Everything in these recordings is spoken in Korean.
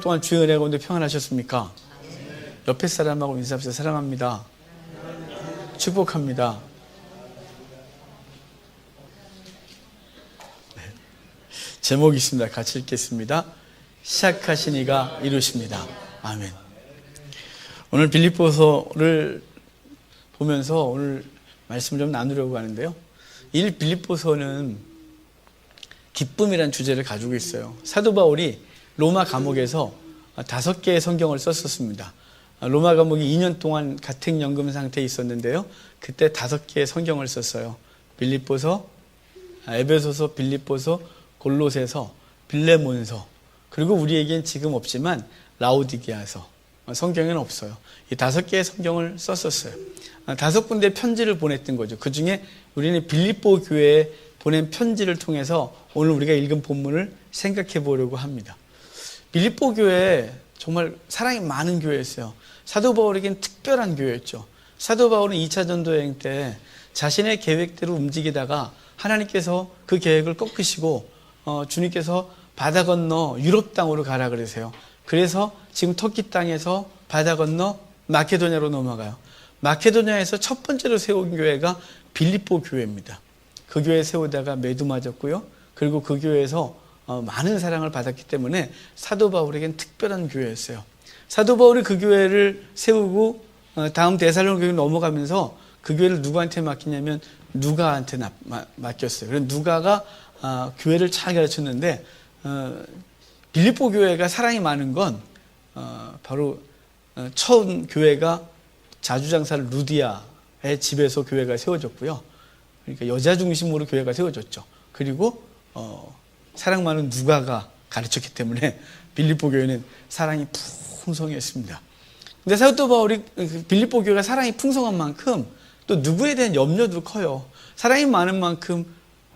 동안 주의 은혜 가운데 평안하셨습니까? 옆에 사람하고 인사합시다. 사랑합니다. 축복합니다. 네. 제목이 있습니다. 같이 읽겠습니다. 시작하신 이가 이루십니다. 아멘. 오늘 빌립보서를 보면서 오늘 말씀을 좀 나누려고 하는데요. 이 빌립보서는 기쁨이라는 주제를 가지고 있어요. 사도 바울이 로마 감옥에서 5개의 성경을 썼었습니다. 로마 감옥이 2년 동안 가택연금 상태에 있었는데요. 그때 5개의 성경을 썼어요. 빌립보서, 에베소서, 빌립보서, 골로새서, 빌레몬서, 그리고 우리에겐 지금 없지만 라오디게아서, 성경에는 없어요. 이 5개의 성경을 썼었어요. 5군데 편지를 보냈던 거죠. 그 중에 우리는 빌립보 교회에 보낸 편지를 통해서 오늘 우리가 읽은 본문을 생각해 보려고 합니다. 빌립보 교회 정말 사랑이 많은 교회였어요. 사도 바울에겐 특별한 교회였죠. 사도 바울은 2차 전도 여행 때 자신의 계획대로 움직이다가 하나님께서 그 계획을 꺾으시고 주님께서 바다 건너 유럽 땅으로 가라 그러세요. 그래서 지금 터키 땅에서 바다 건너 마케도냐로 넘어가요. 마케도냐에서 첫 번째로 세운 교회가 빌립보 교회입니다. 그 교회 세우다가 매도 맞았고요. 그리고 그 교회에서 많은 사랑을 받았기 때문에 사도 바울에겐 특별한 교회였어요. 사도 바울이 그 교회를 세우고 다음 데살로니가 넘어가면서 그 교회를 누구한테 맡기냐면 누가한테 맡겼어요. 그래서 누가가 교회를 잘 가르쳤는데 빌립보 교회가 사랑이 많은 건 바로 처음 교회가 자주장사 루디아의 집에서 교회가 세워졌고요. 그러니까 여자 중심으로 교회가 세워졌죠. 그리고 사랑 많은 누가가 가르쳤기 때문에 빌립보 교회는 사랑이 풍성했습니다. 근데 사도 바울이 빌립보 교회가 사랑이 풍성한 만큼 또 누구에 대한 염려도 커요. 사랑이 많은 만큼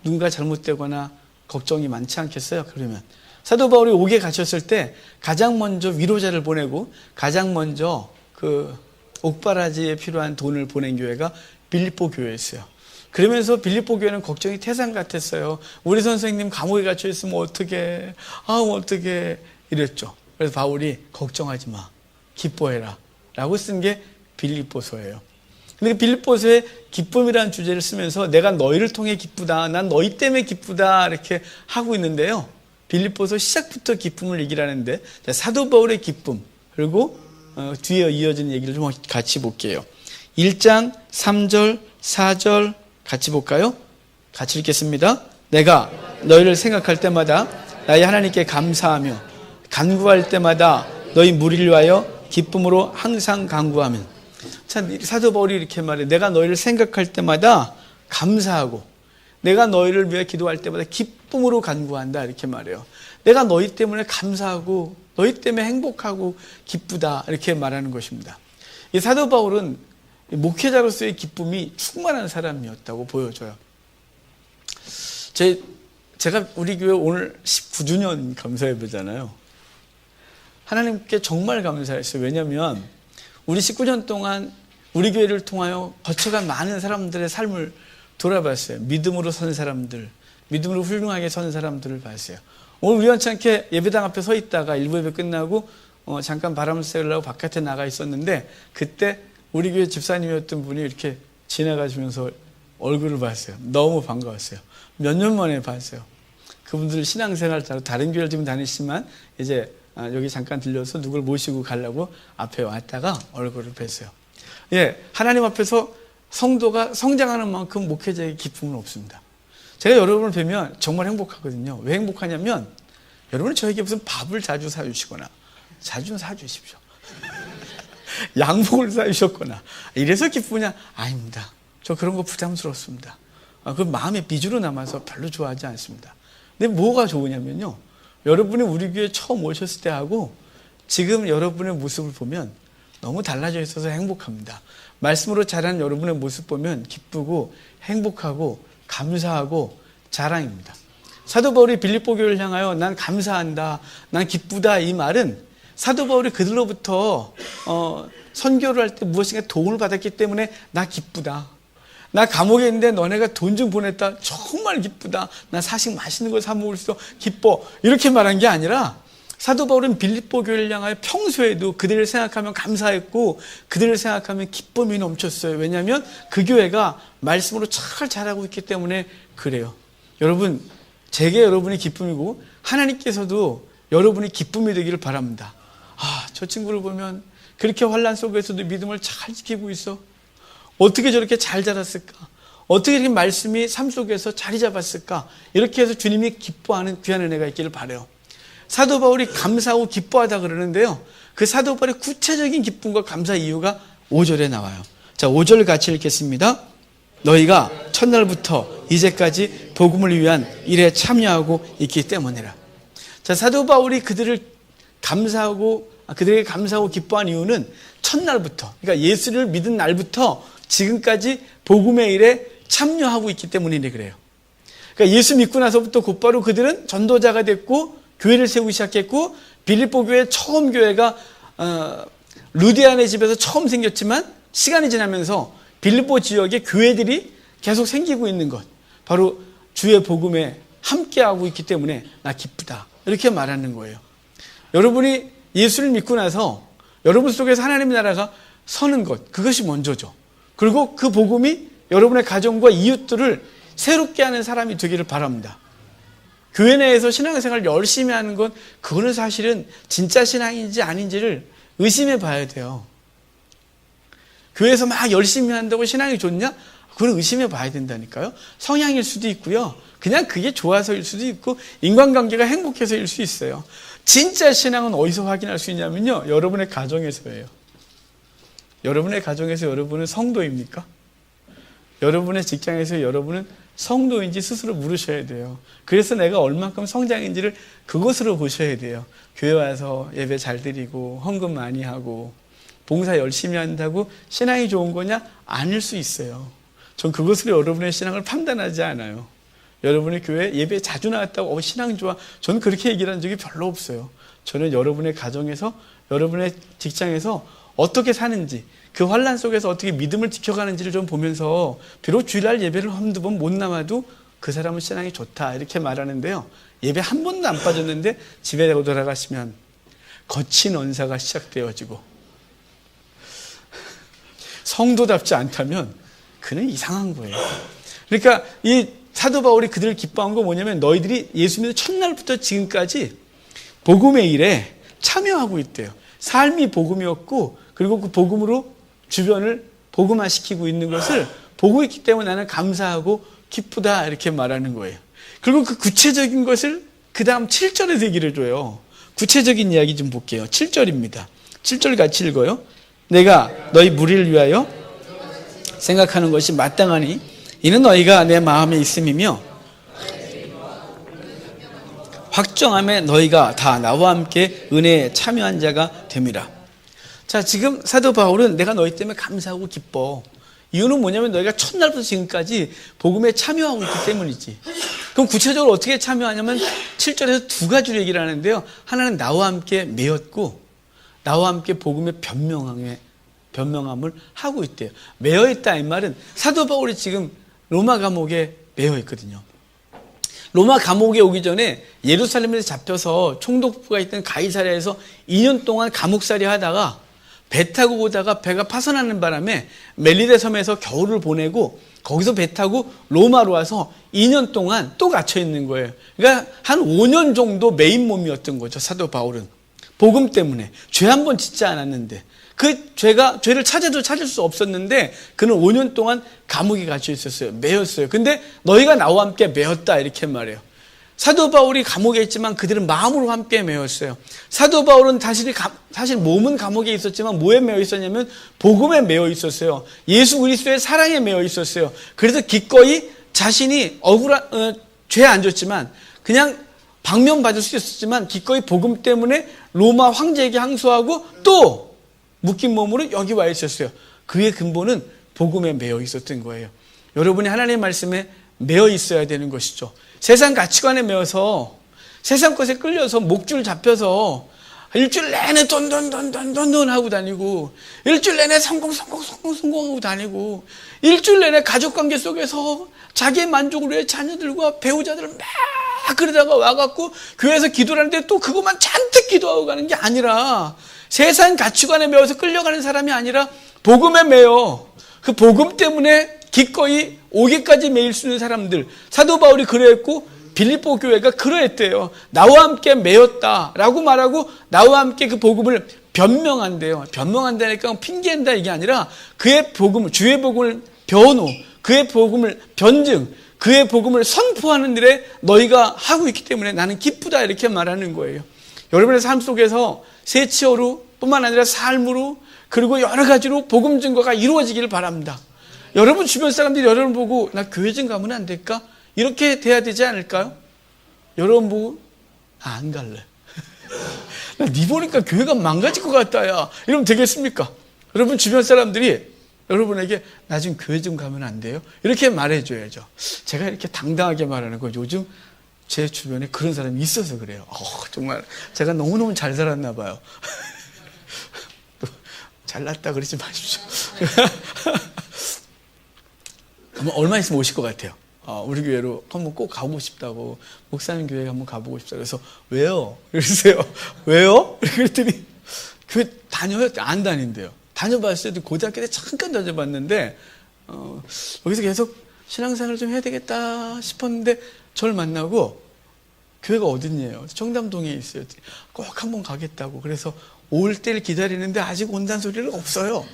누군가 잘못되거나 걱정이 많지 않겠어요? 그러면 사도 바울이 옥에 갇혔을 때 가장 먼저 위로자를 보내고 가장 먼저 그 옥바라지에 필요한 돈을 보낸 교회가 빌립보 교회였어요. 그러면서 빌립보 교회는 걱정이 태산 같았어요. 우리 선생님 감옥에 갇혀 있으면 어떡해, 어떡해 이랬죠. 그래서 바울이 걱정하지 마, 기뻐해라 라고 쓴 게 빌립보서예요. 근데 빌립보서에 기쁨이라는 주제를 쓰면서 내가 너희를 통해 기쁘다, 난 너희 때문에 기쁘다 이렇게 하고 있는데요. 빌립보서 시작부터 기쁨을 얘기하는데 사도 바울의 기쁨, 그리고 뒤에 이어진 얘기를 좀 같이 볼게요. 1장 3절 4절 같이 볼까요? 같이 읽겠습니다. 내가 너희를 생각할 때마다 나의 하나님께 감사하며 간구할 때마다 너희 무리를 위하여 기쁨으로 항상 간구하면. 참 사도 바울이 이렇게 말해요. 내가 너희를 생각할 때마다 감사하고 내가 너희를 위해 기도할 때마다 기쁨으로 간구한다 이렇게 말해요. 내가 너희 때문에 감사하고 너희 때문에 행복하고 기쁘다 이렇게 말하는 것입니다. 이 사도 바울은 목회자로서의 기쁨이 충만한 사람이었다고 보여져요. 제가 우리 교회 오늘 19주년 감사예배잖아요. 하나님께 정말 감사했어요. 왜냐하면 우리 19년 동안 우리 교회를 통하여 거쳐간 많은 사람들의 삶을 돌아봤어요. 믿음으로 선 사람들, 믿음으로 훌륭하게 선 사람들을 봤어요. 오늘 우연찮게 예배당 앞에 서 있다가 일부 예배 끝나고 잠깐 바람을 쐬려고 바깥에 나가 있었는데 그때 우리 교회 집사님이었던 분이 이렇게 지나가시면서 얼굴을 봤어요. 너무 반가웠어요. 몇 년 만에 봤어요. 그분들 신앙생활 다른 교회를 지금 다니시지만 이제 여기 잠깐 들려서 누굴 모시고 가려고 앞에 왔다가 얼굴을 뵀어요. 예, 하나님 앞에서 성도가 성장하는 만큼 목회자의 기쁨은 없습니다. 제가 여러분을 뵈면 정말 행복하거든요. 왜 행복하냐면 여러분은 저에게 무슨 밥을 자주 사주시거나 자주 사주십시오. 양복을 사주셨거나 이래서 기쁘냐? 아닙니다. 저 그런 거 부담스럽습니다. 그 마음의 빚으로 남아서 별로 좋아하지 않습니다. 근데 뭐가 좋으냐면요. 여러분이 우리 교회에 처음 오셨을 때하고 지금 여러분의 모습을 보면 너무 달라져 있어서 행복합니다. 말씀으로 자란 여러분의 모습 보면 기쁘고 행복하고 감사하고 자랑입니다. 사도 바울이 빌립보 교회를 향하여 난 감사한다, 난 기쁘다 이 말은 사도 바울이 그들로부터 선교를 할 때 무엇인가 도움을 받았기 때문에 나 기쁘다. 나 감옥에 있는데 너네가 돈 좀 보냈다. 정말 기쁘다. 나 사실 맛있는 거 사 먹을 수 있어. 기뻐. 이렇게 말한 게 아니라 사도 바울은 빌립보 교회를 향하여 평소에도 그들을 생각하면 감사했고 그들을 생각하면 기쁨이 넘쳤어요. 왜냐하면 그 교회가 말씀으로 잘 자라고 있기 때문에 그래요. 여러분, 제게 여러분이 기쁨이고 하나님께서도 여러분이 기쁨이 되기를 바랍니다. 저 친구를 보면 그렇게 환난 속에서도 믿음을 잘 지키고 있어. 어떻게 저렇게 잘 자랐을까? 어떻게 이렇게 말씀이 삶 속에서 자리 잡았을까? 이렇게 해서 주님이 기뻐하는 귀한 은혜가 있기를 바라요. 사도 바울이 감사하고 기뻐하다 그러는데요. 그 사도 바울의 구체적인 기쁨과 감사 이유가 5절에 나와요. 자, 5절 같이 읽겠습니다. 너희가 첫날부터 이제까지 복음을 위한 일에 참여하고 있기 때문이라. 자, 사도 바울이 그들에게 감사하고 기뻐한 이유는 첫날부터, 그러니까 예수를 믿은 날부터 지금까지 복음의 일에 참여하고 있기 때문이래 그래요. 그러니까 예수 믿고 나서부터 곧바로 그들은 전도자가 됐고 교회를 세우기 시작했고, 빌립보 교회 처음 교회가 루디안의 집에서 처음 생겼지만 시간이 지나면서 빌립보 지역에 교회들이 계속 생기고 있는 것, 바로 주의 복음에 함께하고 있기 때문에 나 기쁘다, 이렇게 말하는 거예요. 여러분이 예수를 믿고 나서 여러분 속에서 하나님의 나라가 서는 것, 그것이 먼저죠. 그리고 그 복음이 여러분의 가정과 이웃들을 새롭게 하는 사람이 되기를 바랍니다. 교회 내에서 신앙생활을 열심히 하는 건 그거는 사실은 진짜 신앙인지 아닌지를 의심해 봐야 돼요. 교회에서 막 열심히 한다고 신앙이 좋냐? 그걸 의심해 봐야 된다니까요. 성향일 수도 있고요. 그냥 그게 좋아서일 수도 있고 인간관계가 행복해서일 수 있어요. 진짜 신앙은 어디서 확인할 수 있냐면요. 여러분의 가정에서예요. 여러분의 가정에서 여러분은 성도입니까? 여러분의 직장에서 여러분은 성도인지 스스로 물으셔야 돼요. 그래서 내가 얼만큼 성장인지를 그것으로 보셔야 돼요. 교회 와서 예배 잘 드리고 헌금 많이 하고 봉사 열심히 한다고 신앙이 좋은 거냐? 아닐 수 있어요. 전 그것으로 여러분의 신앙을 판단하지 않아요. 여러분의 교회 예배 자주 나왔다고 신앙 좋아, 저는 그렇게 얘기를 한 적이 별로 없어요. 저는 여러분의 가정에서, 여러분의 직장에서 어떻게 사는지, 그 환난 속에서 어떻게 믿음을 지켜가는지를 좀 보면서, 비록 주일날 예배를 한두 번 못 남아도 그 사람은 신앙이 좋다, 이렇게 말하는데요. 예배 한 번도 안 빠졌는데 집에 돌아가시면 거친 언사가 시작되어지고 성도답지 않다면 그는 이상한 거예요. 그러니까 이 사도 바울이 그들을 기뻐한 거 뭐냐면, 너희들이 예수 믿는 첫날부터 지금까지 복음의 일에 참여하고 있대요. 삶이 복음이었고, 그리고 그 복음으로 주변을 복음화시키고 있는 것을 보고 있기 때문에 나는 감사하고 기쁘다, 이렇게 말하는 거예요. 그리고 그 구체적인 것을 그 다음 7절에서 얘기를 줘요. 구체적인 이야기 좀 볼게요. 7절입니다. 7절 같이 읽어요. 내가 너희 무리를 위하여 생각하는 것이 마땅하니 이는 너희가 내 마음에 있음이며 확정함에 너희가 다 나와 함께 은혜에 참여한 자가 됨이라. 자, 지금 사도 바울은 내가 너희 때문에 감사하고 기뻐. 이유는 뭐냐면 너희가 첫날부터 지금까지 복음에 참여하고 있기 때문이지. 그럼 구체적으로 어떻게 참여하냐면 7절에서 두 가지로 얘기를 하는데요. 하나는 나와 함께 매였고, 나와 함께 복음의 변명함을 하고 있대요. 매여 있다, 이 말은 사도 바울이 지금 로마 감옥에 매여 있거든요. 로마 감옥에 오기 전에 예루살렘에서 잡혀서 총독부가 있던 가이사랴에서 2년 동안 감옥살이 하다가 배 타고 오다가 배가 파손하는 바람에 멜리데 섬에서 겨울을 보내고 거기서 배 타고 로마로 와서 2년 동안 또 갇혀 있는 거예요. 그러니까 한 5년 정도 메인 몸이었던 거죠, 사도 바울은. 복음 때문에 죄 한 번 짓지 않았는데, 그 죄를 찾아도 찾을 수 없었는데 그는 5년 동안 감옥에 갇혀 있었어요. 매였어요. 근데 너희가 나와 함께 매였다, 이렇게 말해요. 사도 바울이 감옥에 있지만 그들은 마음으로 함께 매였어요. 사도 바울은 사실 몸은 감옥에 있었지만 뭐에 매여 있었냐면 복음에 매여 있었어요. 예수 그리스도의 사랑에 매여 있었어요. 그래서 기꺼이 자신이 죄 안 졌지만 그냥 방면받을 수 있었지만 기꺼이 복음 때문에 로마 황제에게 항소하고 또 묶인 몸으로 여기 와 있었어요. 그의 근본은 복음에 매여 있었던 거예요. 여러분이 하나님의 말씀에 매여 있어야 되는 것이죠. 세상 가치관에 매여서 세상 것에 끌려서 목줄 잡혀서 일주일 내내 돈 하고 다니고, 일주일 내내 성공하고 다니고, 일주일 내내 가족관계 속에서 자기의 만족을 위해 자녀들과 배우자들을 막 그러다가 와갖고 교회에서 기도를 하는데 또 그것만 잔뜩 기도하고 가는 게 아니라, 세상 가치관에 매여서 끌려가는 사람이 아니라 복음에 매여 그 복음 때문에 기꺼이 오기까지 매일 수 있는 사람들, 사도 바울이 그러했고 빌립보 교회가 그러했대요. 나와 함께 매였다라고 말하고 나와 함께 그 복음을 변명한대요. 변명한다니까 핑계한다 이게 아니라 그의 복음을, 주의 복음을 변호, 그의 복음을 변증, 그의 복음을 선포하는 일에 너희가 하고 있기 때문에 나는 기쁘다 이렇게 말하는 거예요. 여러분의 삶 속에서 세치어로 뿐만 아니라 삶으로 그리고 여러 가지로 복음 증거가 이루어지기를 바랍니다. 여러분 주변 사람들이 여러분 보고 나 교회 좀 가면 안 될까? 이렇게 돼야 되지 않을까요? 여러분 보고 안 갈래. 나 네 보니까 교회가 망가질 것 같다 야. 이러면 되겠습니까? 여러분 주변 사람들이 여러분에게 나 지금 교회 좀 가면 안 돼요? 이렇게 말해줘야죠. 제가 이렇게 당당하게 말하는 건 요즘 제 주변에 그런 사람이 있어서 그래요. 정말 제가 너무너무 잘 살았나 봐요. 잘났다 그러지 마십시오. 얼마 있으면 오실 것 같아요. 우리 교회로 한번 꼭 가보고 싶다고, 목사님 교회 한번 가보고 싶다 그래서 왜요? 그러세요. 왜요? 그랬더니 교회 다녀요? 안 다닌대요. 다녀봤을 때도 고등학교 때 잠깐 다녀봤는데 여기서 계속 신앙생활을 좀 해야 되겠다 싶었는데 저를 만나고 교회가 어딨냐요? 청담동에 있어요. 꼭 한번 가겠다고. 그래서 올 때를 기다리는데 아직 온다는 소리는 없어요.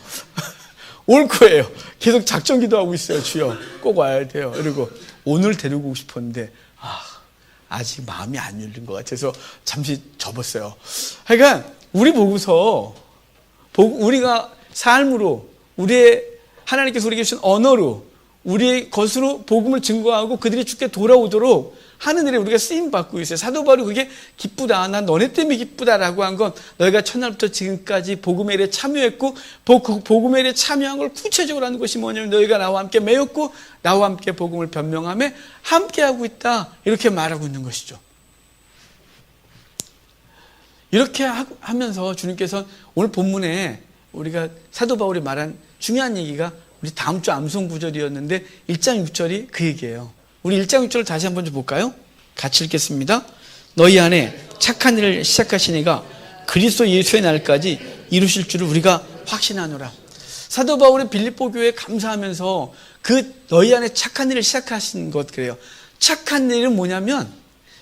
올 거예요. 계속 작전 기도하고 있어요. 주여 꼭 와야 돼요. 그리고 오늘 데리고 오고 싶었는데 아직 마음이 안 열린 것 같아서 잠시 접었어요. 그러니까 우리 보고서 우리가 삶으로 우리의 하나님께서 우리에게 주신 언어로 우리의 것으로 복음을 증거하고 그들이 주께 돌아오도록 하는 일에 우리가 쓰임받고 있어요. 사도 바울이 그게 기쁘다. 난 너네 때문에 기쁘다라고 한 건 너희가 첫날부터 지금까지 복음의 일에 참여했고 그 복음의 일에 참여한 걸 구체적으로 하는 것이 뭐냐면 너희가 나와 함께 매였고 나와 함께 복음을 변명하며 함께하고 있다. 이렇게 말하고 있는 것이죠. 이렇게 하면서 주님께서 오늘 본문에 우리가 사도 바울이 말한 중요한 얘기가 우리 다음 주 암송 구절이었는데 1장 6절이 그 얘기예요. 우리 1장 6절을 다시 한번 좀 볼까요? 같이 읽겠습니다. 너희 안에 착한 일을 시작하신 이가 그리스도 예수의 날까지 이루실 줄을 우리가 확신하노라. 사도 바울이 빌립보 교회에 감사하면서 그 너희 안에 착한 일을 시작하신 것 그래요. 착한 일은 뭐냐면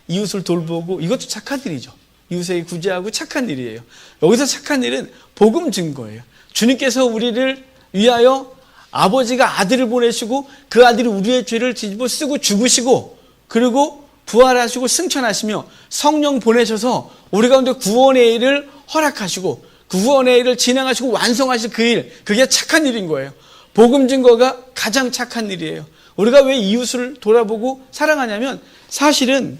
이웃을 돌보고 이것도 착한 일이죠. 이웃에게 구제하고 착한 일이에요. 여기서 착한 일은 복음 증거예요. 주님께서 우리를 위하여 아버지가 아들을 보내시고 그 아들이 우리의 죄를 뒤집어 쓰고 죽으시고 그리고 부활하시고 승천하시며 성령 보내셔서 우리 가운데 구원의 일을 허락하시고 구원의 일을 진행하시고 완성하실 그 일, 그게 착한 일인 거예요. 복음 증거가 가장 착한 일이에요. 우리가 왜 이웃을 돌아보고 사랑하냐면 사실은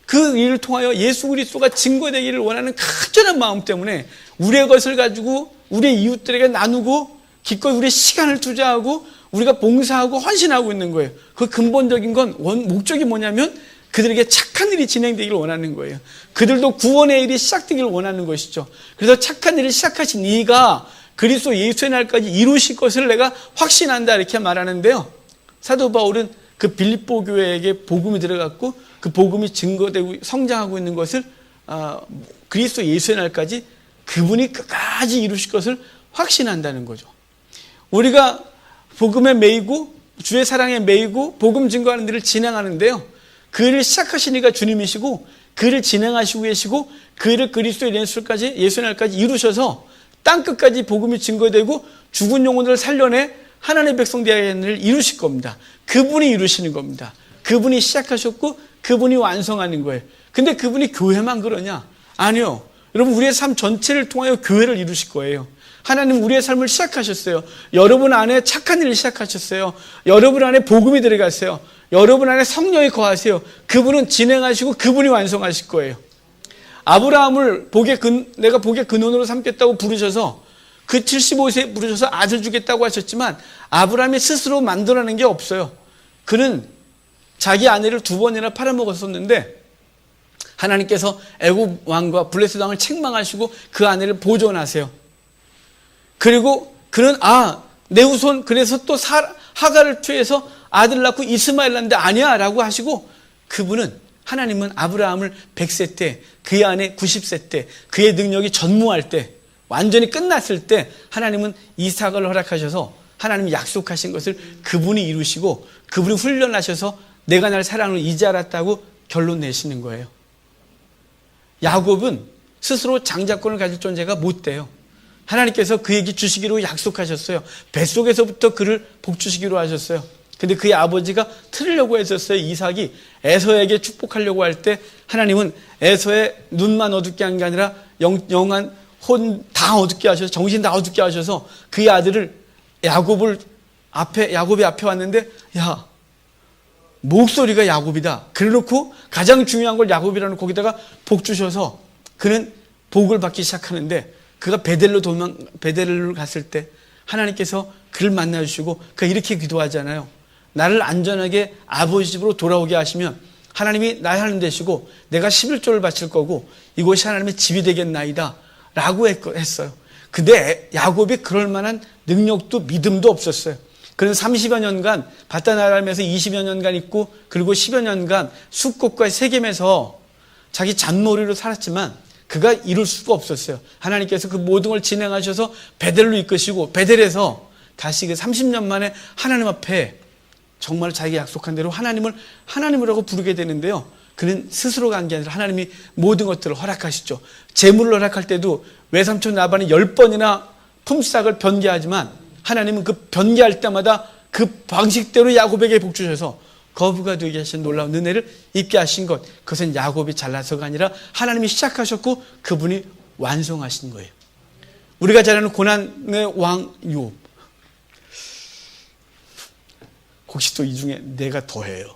그 일을 통하여 예수 그리스도가 증거되기를 원하는 간절한 마음 때문에 우리의 것을 가지고 우리의 이웃들에게 나누고 기꺼이 우리의 시간을 투자하고 우리가 봉사하고 헌신하고 있는 거예요. 그 근본적인 건 목적이 뭐냐면 그들에게 착한 일이 진행되기를 원하는 거예요. 그들도 구원의 일이 시작되기를 원하는 것이죠. 그래서 착한 일을 시작하신 이가 그리스도 예수의 날까지 이루실 것을 내가 확신한다 이렇게 말하는데요. 사도 바울은 그 빌립보 교회에게 복음이 들어갔고 그 복음이 증거되고 성장하고 있는 것을 그리스도 예수의 날까지 그분이 끝까지 이루실 것을 확신한다는 거죠. 우리가 복음에 매이고 주의 사랑에 매이고 복음 증거하는 일을 진행하는데요. 그 일을 시작하신 이가 주님이시고 그 일을 진행하시고 계시고 그 일을 그리스도의 예수의 날까지 이루셔서 땅끝까지 복음이 증거되고 죽은 영혼들을 살려내 하나님의 백성 되는 일을 이루실 겁니다. 그분이 이루시는 겁니다. 그분이 시작하셨고 그분이 완성하는 거예요. 근데 그분이 교회만 그러냐? 아니요. 여러분 우리의 삶 전체를 통하여 교회를 이루실 거예요. 하나님 우리의 삶을 시작하셨어요. 여러분 안에 착한 일을 시작하셨어요. 여러분 안에 복음이 들어갔어요. 여러분 안에 성령이 거하세요. 그분은 진행하시고 그분이 완성하실 거예요. 아브라함을 내가 복의 근원으로 삼겠다고 부르셔서 그 75세에 부르셔서 아들 주겠다고 하셨지만 아브라함이 스스로 만들어낸 게 없어요. 그는 자기 아내를 2번이나 팔아먹었었는데 하나님께서 애굽 왕과 블레셋 왕을 책망하시고 그 아내를 보존하세요. 그리고 그는 내 후손 그래서 또 하가를 취해서 아들 낳고 이스마엘 낳는데 아니야 라고 하시고, 그분은 하나님은 아브라함을 100세 때, 그의 아내 90세 때, 그의 능력이 전무할 때, 완전히 끝났을 때 하나님은 이삭을 허락하셔서 하나님이 약속하신 것을 그분이 이루시고 그분이 훈련하셔서 내가 날 사랑으로 이제 알았다고 결론 내시는 거예요. 야곱은 스스로 장자권을 가질 존재가 못 돼요. 하나님께서 그에게 주시기로 약속하셨어요. 뱃속에서부터 그를 복주시기로 하셨어요. 근데 그의 아버지가 틀으려고 했었어요. 이삭이 에서에게 축복하려고 할 때 하나님은 에서의 눈만 어둡게 한 게 아니라 영한 혼 다 어둡게 하셔서, 정신 다 어둡게 하셔서 그의 아들을 야곱이 앞에 왔는데, 야, 목소리가 야곱이다. 그래놓고 가장 중요한 걸 야곱이라는 거기다가 복 주셔서 그는 복을 받기 시작하는데, 그가 베델로 갔을 때 하나님께서 그를 만나주시고 그가 이렇게 기도하잖아요. 나를 안전하게 아버지 집으로 돌아오게 하시면 하나님이 나의 하나님 되시고 내가 11조를 바칠 거고 이곳이 하나님의 집이 되겠나이다 라고 했어요. 근데 야곱이 그럴 만한 능력도 믿음도 없었어요. 그는 30여 년간 바다나람에서 20여 년간 있고, 그리고 10여 년간 숫곳과 세겜에서 자기 잔머리로 살았지만 그가 이룰 수가 없었어요. 하나님께서 그 모든 걸 진행하셔서 베델로 이끄시고, 베델에서 다시 그 30년 만에 하나님 앞에 정말 자기가 약속한 대로 하나님을 하나님이라고 부르게 되는데요. 그는 스스로 간 게 아니라 하나님이 모든 것들을 허락하시죠. 재물을 허락할 때도 외삼촌 라반이 10번이나 품삯을 변개하지만 하나님은 그 변개할 때마다 그 방식대로 야곱에게 복 주셔서 거부가 되게 하신 놀라운 은혜를 입게 하신 것, 그것은 야곱이 잘나서가 아니라 하나님이 시작하셨고 그분이 완성하신 거예요. 우리가 잘 아는 고난의 왕 욥, 혹시 또 이 중에 내가 더해요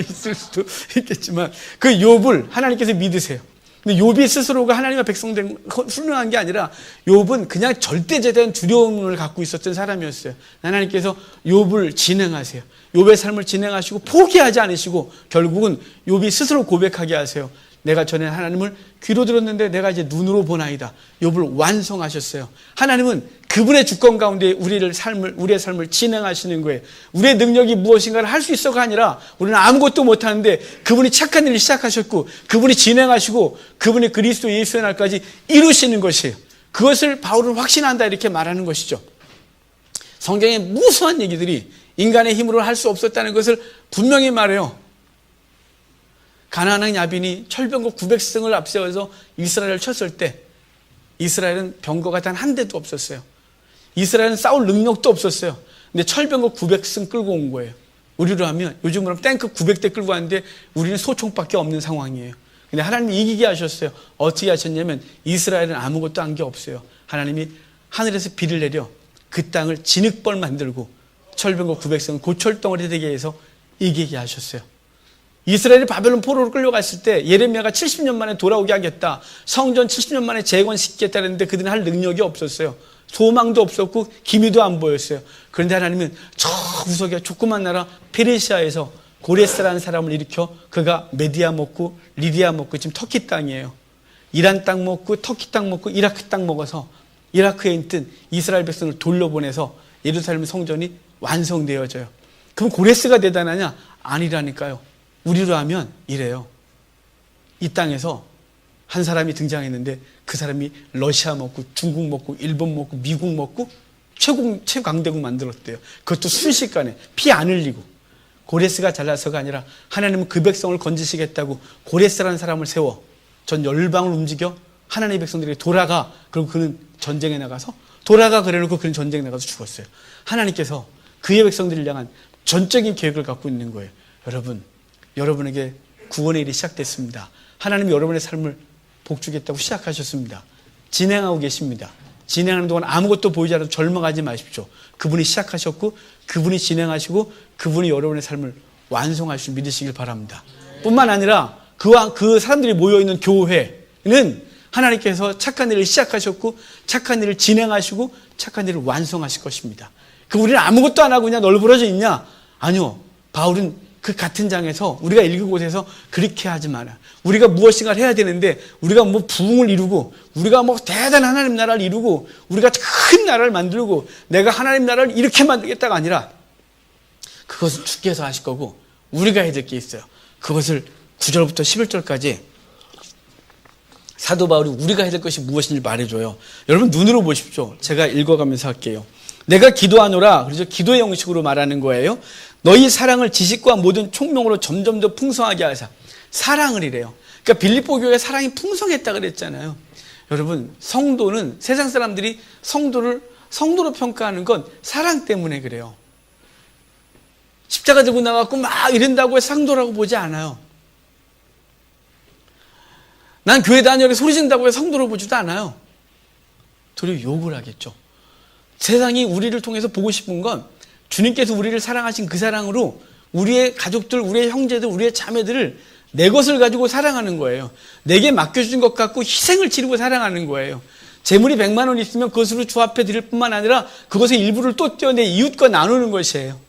있을 수도 있겠지만, 그 욥을 하나님께서 믿으세요. 근데 욥이 스스로가 하나님과 백성된 훌륭한 게 아니라 욥은 그냥 절대제대한 두려움을 갖고 있었던 사람이었어요. 하나님께서 욥을 진행하세요. 욥의 삶을 진행하시고 포기하지 않으시고 결국은 욥이 스스로 고백하게 하세요. 내가 전에 하나님을 귀로 들었는데 내가 이제 눈으로 보나이다. 욥을 완성하셨어요. 하나님은 그분의 주권 가운데 우리의 삶을 진행하시는 거예요. 우리의 능력이 무엇인가를 할 수 있어가 아니라 우리는 아무것도 못하는데 그분이 착한 일을 시작하셨고 그분이 진행하시고 그분이 그리스도 예수의 날까지 이루시는 것이에요. 그것을 바울은 확신한다 이렇게 말하는 것이죠. 성경의 무수한 얘기들이 인간의 힘으로 할 수 없었다는 것을 분명히 말해요. 가나안 야빈이 철병거 900승을 앞세워서 이스라엘을 쳤을 때 이스라엘은 병거가 단 한 대도 없었어요. 이스라엘은 싸울 능력도 없었어요. 근데 철병거 900승 끌고 온 거예요. 우리로 하면 요즘으로 탱크 900대 끌고 왔는데 우리는 소총밖에 없는 상황이에요. 근데 하나님이 이기게 하셨어요. 어떻게 하셨냐면 이스라엘은 아무것도 한 게 없어요. 하나님이 하늘에서 비를 내려 그 땅을 진흙벌 만들고 철병거 900승을 고철덩어리 되게 해서 이기게 하셨어요. 이스라엘이 바벨론 포로로 끌려갔을 때 예레미야가 70년 만에 돌아오게 하겠다, 성전 70년 만에 재건시키겠다 했는데 그들은 할 능력이 없었어요. 소망도 없었고 기미도 안 보였어요. 그런데 하나님은 저 구석에 조그만 나라 페르시아에서 고레스라는 사람을 일으켜 그가 메디아 먹고 리디아 먹고 지금 터키 땅이에요. 이란 땅 먹고 터키 땅 먹고 이라크 땅 먹어서 이라크에 있던 이스라엘 백성을 돌려보내서 예루살렘 성전이 완성되어져요. 그럼 고레스가 대단하냐? 아니라니까요. 우리로 하면 이래요. 이 땅에서 한 사람이 등장했는데 그 사람이 러시아 먹고 중국 먹고 일본 먹고 미국 먹고 최강대국 만들었대요. 그것도 순식간에 피 안 흘리고. 고레스가 잘나서가 아니라 하나님은 그 백성을 건지시겠다고 고레스라는 사람을 세워 전 열방을 움직여 하나님의 백성들에게 돌아가. 그리고 그는 전쟁에 나가서 돌아가 그래놓고 그는 전쟁에 나가서 죽었어요. 하나님께서 그의 백성들을 향한 전적인 계획을 갖고 있는 거예요. 여러분에게 구원의 일이 시작됐습니다. 하나님이 여러분의 삶을 복주겠다고 시작하셨습니다. 진행하고 계십니다. 진행하는 동안 아무것도 보이지 않아도 절망하지 마십시오. 그분이 시작하셨고 그분이 진행하시고 그분이 여러분의 삶을 완성하실 줄 믿으시길 바랍니다. 뿐만 아니라 그 사람들이 모여있는 교회는 하나님께서 착한 일을 시작하셨고 착한 일을 진행하시고 착한 일을 완성하실 것입니다. 우리는 아무것도 안 하고 그냥 널브러져 있냐? 아니요. 바울은 그 같은 장에서 우리가 읽은 곳에서 그렇게 하지 마라. 우리가 무엇인가를 해야 되는데 우리가 뭐 부흥을 이루고 우리가 뭐 대단한 하나님 나라를 이루고 우리가 큰 나라를 만들고 내가 하나님 나라를 이렇게 만들겠다가 아니라 그것은 주께서 하실 거고 우리가 해야 될 게 있어요. 그것을 9절부터 11절까지 사도 바울이 우리가 해야 될 것이 무엇인지 말해줘요. 여러분 눈으로 보십시오. 제가 읽어가면서 할게요. 내가 기도하노라. 그래서 기도의 형식으로 말하는 거예요. 너희 사랑을 지식과 모든 총명으로 점점 더 풍성하게 하사. 사랑을 이래요. 그러니까 빌립보 교회의 사랑이 풍성했다 그랬잖아요. 여러분 성도는 세상 사람들이 성도로 평가하는 건 사랑 때문에 그래요. 십자가 들고 나가고 막 이런다고 해서 성도라고 보지 않아요. 난 교회 다녀를 소리 지른다고 해서 성도로 보지도 않아요. 도리어 욕을 하겠죠. 세상이 우리를 통해서 보고 싶은 건 주님께서 우리를 사랑하신 그 사랑으로 우리의 가족들, 우리의 형제들, 우리의 자매들을 내 것을 가지고 사랑하는 거예요. 내게 맡겨준 것 갖고 희생을 치르고 사랑하는 거예요. 재물이 100만 원 있으면 그것으로 주 앞에 드릴 뿐만 아니라 그것의 일부를 또 떼어내 이웃과 나누는 것이에요.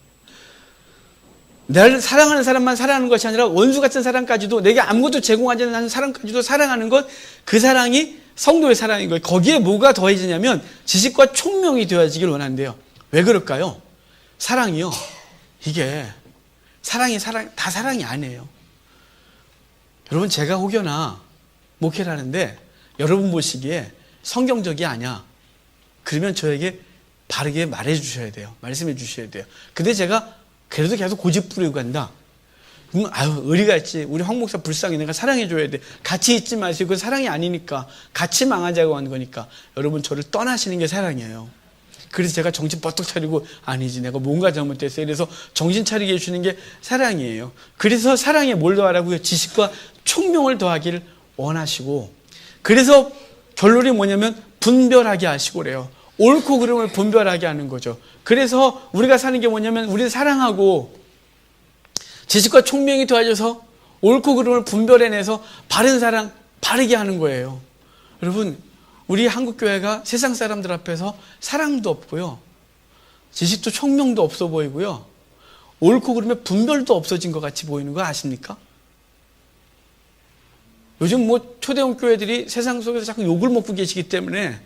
나를 사랑하는 사람만 사랑하는 것이 아니라 원수 같은 사람까지도 내게 아무것도 제공하지 않는 사람까지도 사랑하는 것, 그 사랑이 성도의 사랑인 거예요. 거기에 뭐가 더해지냐면 지식과 총명이 되어지길 원한대요. 왜 그럴까요? 사랑이요. 이게 다 사랑이 아니에요. 여러분 제가 혹여나 목회를 하는데 여러분 보시기에 성경적이 아니야. 그러면 저에게 바르게 말해 주셔야 돼요. 말씀해 주셔야 돼요. 근데 제가 그래도 계속 고집 부리고 간다. 그러면 의리가 있지. 우리 황 목사 불쌍해. 내가 사랑해 줘야 돼. 같이 있지 마시고 그건 사랑이 아니니까. 같이 망하자고 하는 거니까. 여러분 저를 떠나시는 게 사랑이에요. 그래서 제가 정신 뻗떡 차리고 아니지 내가 뭔가 잘못됐어. 이래서 정신 차리게 해주는 게 사랑이에요. 그래서 사랑에 뭘 더하라고요? 지식과 총명을 더하기를 원하시고 그래서 결론이 뭐냐면 분별하게 하시고 그래요. 옳고 그름을 분별하게 하는 거죠. 그래서 우리가 사는 게 뭐냐면 우리를 사랑하고 지식과 총명이 더해져서 옳고 그름을 분별해내서 바른 사랑 바르게 하는 거예요. 여러분 우리 한국교회가 세상 사람들 앞에서 사랑도 없고요. 지식도 총명도 없어 보이고요. 옳고 그름의 분별도 없어진 것 같이 보이는 거 아십니까? 요즘 뭐 초대형 교회들이 세상 속에서 자꾸 욕을 먹고 계시기 때문에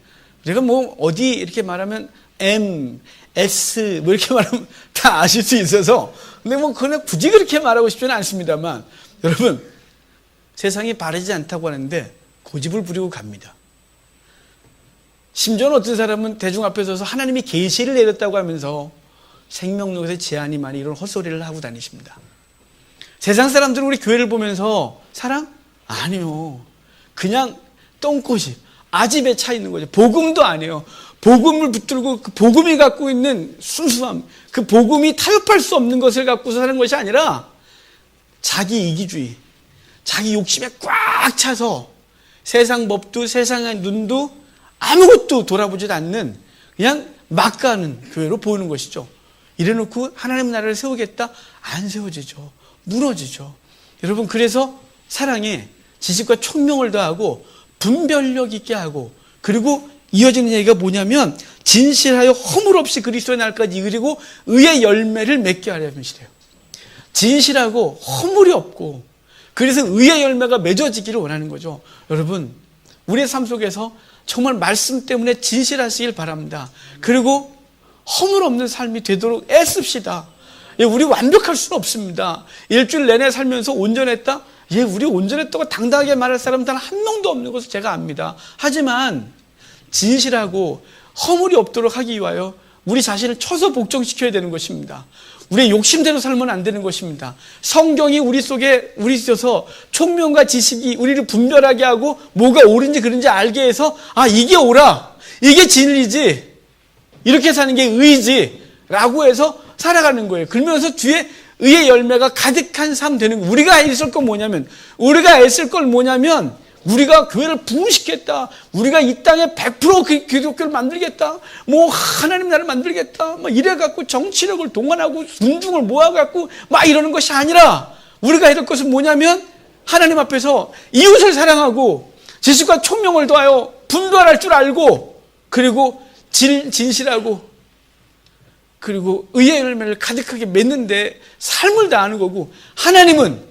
제가 뭐 어디 이렇게 말하면 M, S 뭐 이렇게 말하면 다 아실 수 있어서 근데 뭐 그냥 굳이 그렇게 말하고 싶지는 않습니다만 여러분 세상이 바르지 않다고 하는데 고집을 부리고 갑니다. 심지어는 어떤 사람은 대중 앞에 서서 하나님이 계시를 내렸다고 하면서 생명록에서 제한이 많이 이런 헛소리를 하고 다니십니다. 세상 사람들은 우리 교회를 보면서 사랑? 아니요. 그냥 똥꼬집, 아집에 차 있는 거죠. 복음도 아니에요. 복음을 붙들고 그 복음이 갖고 있는 순수함, 그 복음이 타협할 수 없는 것을 갖고서 사는 것이 아니라 자기 이기주의, 자기 욕심에 꽉 차서 세상 법도 세상의 눈도 아무것도 돌아보지도 않는 그냥 막 가는 교회로 보이는 것이죠. 이래놓고 하나님 나라를 세우겠다? 안 세워지죠. 무너지죠. 여러분 그래서 사랑에 지식과 총명을 더하고 분별력 있게 하고 그리고 이어지는 얘기가 뭐냐면 진실하여 허물 없이 그리스도의 날까지 이르고 의의 열매를 맺게 하려는 것이래요. 진실하고 허물이 없고 그래서 의의 열매가 맺어지기를 원하는 거죠. 여러분 우리의 삶 속에서 정말 말씀 때문에 진실하시길 바랍니다. 그리고 허물 없는 삶이 되도록 애씁시다. 우리 완벽할 수는 없습니다. 일주일 내내 살면서 온전했다? 우리 온전했다고 당당하게 말할 사람은 단 한 명도 없는 것을 제가 압니다. 하지만 진실하고 허물이 없도록 하기 위하여 우리 자신을 쳐서 복종시켜야 되는 것입니다. 우리의 욕심대로 살면 안 되는 것입니다. 성경이 우리 속에 우리 있어서 총명과 지식이 우리를 분별하게 하고 뭐가 옳은지 그른지 알게 해서 이게 옳아, 이게 진리지, 이렇게 사는 게 의지 라고 해서 살아가는 거예요. 그러면서 뒤에 의의 열매가 가득한 삶 되는 거예요. 우리가 애쓸 건 뭐냐면 우리가 교회를 부흥시켰다. 우리가 이 땅에 100% 기독교를 만들겠다. 뭐 하나님 나라를 만들겠다. 막 이래갖고 정치력을 동원하고 군중을 모아갖고 막 이러는 것이 아니라 우리가 해야 될 것은 뭐냐면 하나님 앞에서 이웃을 사랑하고 지식과 총명을 더하여 분별할 줄 알고 그리고 진실하고 그리고 의의 열매를 가득하게 맺는데 삶을 다하는 거고, 하나님은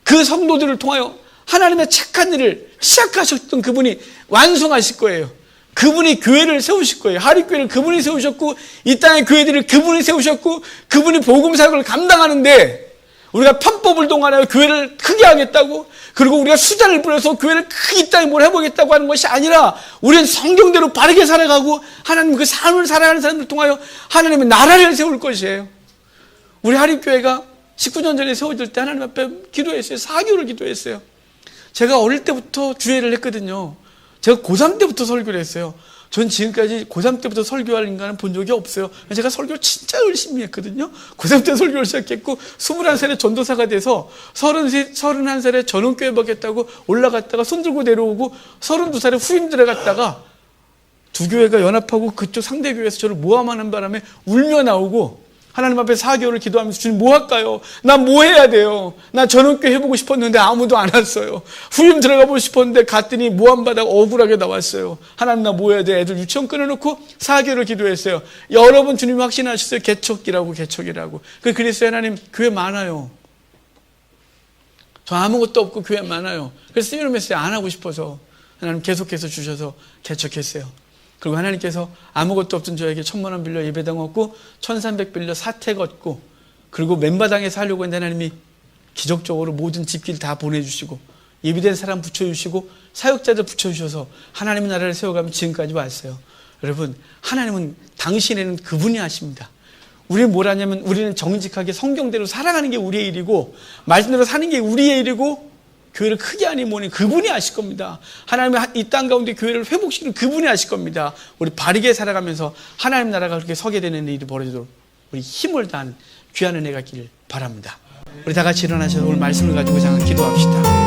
그 성도들을 통하여 하나님의 착한 일을 시작하셨던 그분이 완성하실 거예요. 그분이 교회를 세우실 거예요. 하립교회를 그분이 세우셨고, 이 땅의 교회들을 그분이 세우셨고, 그분이 복음 사역을 감당하는데, 우리가 편법을 동원하여 교회를 크게 하겠다고, 그리고 우리가 수단을 부려서 교회를 크게 이 땅에 뭘 해보겠다고 하는 것이 아니라, 우리는 성경대로 바르게 살아가고 하나님 그 삶을 살아가는 사람을 통하여 하나님의 나라를 세울 것이에요. 우리 하립교회가 19년 전에 세워질 때 하나님 앞에 기도했어요. 4개월을 기도했어요. 제가 어릴 때부터 주회를 했거든요. 제가 고3 때부터 설교를 했어요. 전 지금까지 고3 때부터 설교할 인간은 본 적이 없어요. 제가 설교를 진짜 열심히 했거든요. 고3 때 설교를 시작했고 21살에 전도사가 돼서 31살에 전원교회 먹겠다고 올라갔다가 손 들고 내려오고 32살에 후임 들어갔다가 두 교회가 연합하고 그쪽 상대교회에서 저를 모함하는 바람에 울며 나오고 하나님 앞에 4개월을 기도하면서 주님 뭐 할까요? 나 뭐 해야 돼요? 나 전원교회 해보고 싶었는데 아무도 안 왔어요. 후임 들어가보고 싶었는데 갔더니 모함받아 억울하게 나왔어요. 하나님 나 뭐 해야 돼? 애들 유치원 끊어놓고 4개월을 기도했어요. 여러분 주님 확신하셨어요. 개척이라고. 그랬어요. 하나님 교회 많아요. 저 아무것도 없고 교회 많아요. 그래서 이런 메시지 안 하고 싶어서 하나님 계속해서 주셔서 개척했어요. 그리고 하나님께서 아무것도 없던 저에게 1,000만 원 빌려 예배당 얻고 1,300 빌려 사택 얻고 그리고 맨바당에 살려고 했는데 하나님이 기적적으로 모든 집길 다 보내주시고 예비된 사람 붙여주시고 사역자들 붙여주셔서 하나님의 나라를 세워가면 지금까지 왔어요. 여러분 하나님은 당신에는 그분이 하십니다. 우리는 뭘 하냐면 우리는 정직하게 성경대로 살아가는 게 우리의 일이고 말씀대로 사는 게 우리의 일이고 교회를 크게 하니 뭐니 그분이 하실 겁니다. 하나님이 이 땅 가운데 교회를 회복시키는 그분이 하실 겁니다. 우리 바르게 살아가면서 하나님 나라가 그렇게 서게 되는 일이 벌어지도록 우리 힘을 다하는 귀한 은혜가 있기를 바랍니다. 우리 다 같이 일어나셔서 오늘 말씀을 가지고 잠깐 기도합시다.